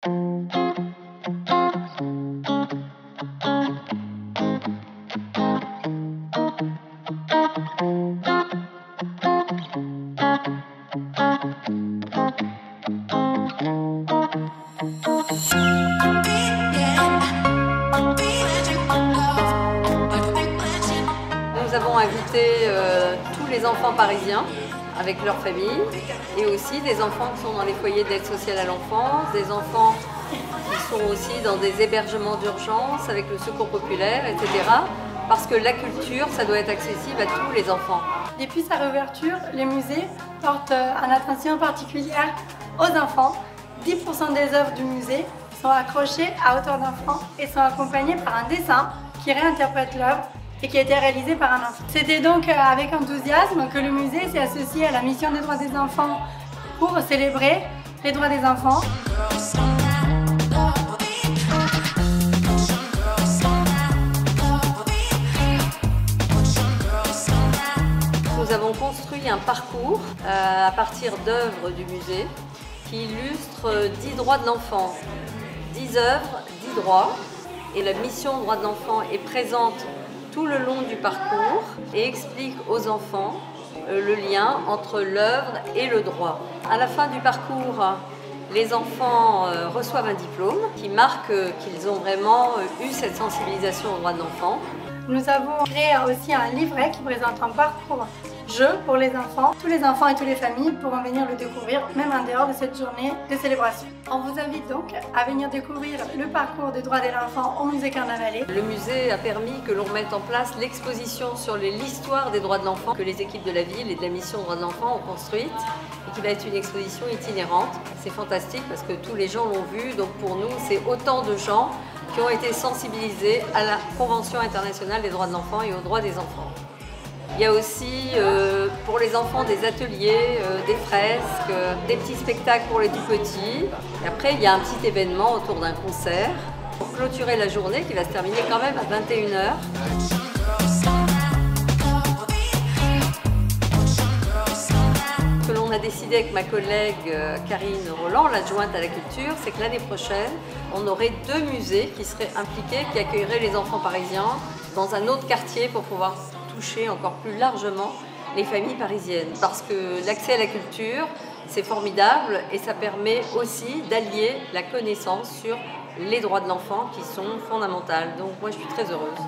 Nous avons invité tous les enfants parisiens avec leurs familles et aussi des enfants qui sont dans les foyers d'aide sociale à l'enfance, des enfants qui sont aussi dans des hébergements d'urgence avec le secours populaire, etc. Parce que la culture, ça doit être accessible à tous les enfants. Depuis sa réouverture, le musée porte une attention particulière aux enfants. 10% des œuvres du musée sont accrochées à hauteur d'enfant et sont accompagnées par un dessin qui réinterprète l'œuvre et qui a été réalisé par un enfant. C'était donc avec enthousiasme que le musée s'est associé à la mission des droits des enfants pour célébrer les droits des enfants. Nous avons construit un parcours à partir d'œuvres du musée qui illustrent 10 droits de l'enfant, 10 œuvres, 10 droits. Et la mission droits de l'enfant est présente tout le long du parcours et explique aux enfants le lien entre l'œuvre et le droit. À la fin du parcours, les enfants reçoivent un diplôme qui marque qu'ils ont vraiment eu cette sensibilisation aux droits de l'enfant. Nous avons créé aussi un livret qui présente un parcours jeu pour les enfants. Tous les enfants et toutes les familles pourront venir le découvrir, même en dehors de cette journée de célébration. On vous invite donc à venir découvrir le parcours des droits de l'enfant au musée Carnavalet. Le musée a permis que l'on mette en place l'exposition sur l'histoire des droits de l'enfant que les équipes de la ville et de la mission droits de l'enfant ont construite et qui va être une exposition itinérante. C'est fantastique parce que tous les gens l'ont vu, donc pour nous c'est autant de gens qui ont été sensibilisés à la Convention internationale des droits de l'enfant et aux droits des enfants. Il y a aussi pour les enfants des ateliers, des fresques, des petits spectacles pour les tout petits. Et après, il y a un petit événement autour d'un concert pour clôturer la journée qui va se terminer quand même à 21 h. Ce que l'on a décidé avec ma collègue Karine Roland, l'adjointe à la culture, c'est que l'année prochaine, on aurait 2 musées qui seraient impliqués, qui accueilleraient les enfants parisiens dans un autre quartier pour pouvoir toucher encore plus largement les familles parisiennes. Parce que l'accès à la culture, c'est formidable et ça permet aussi d'allier la connaissance sur les droits de l'enfant qui sont fondamentales. Donc moi je suis très heureuse.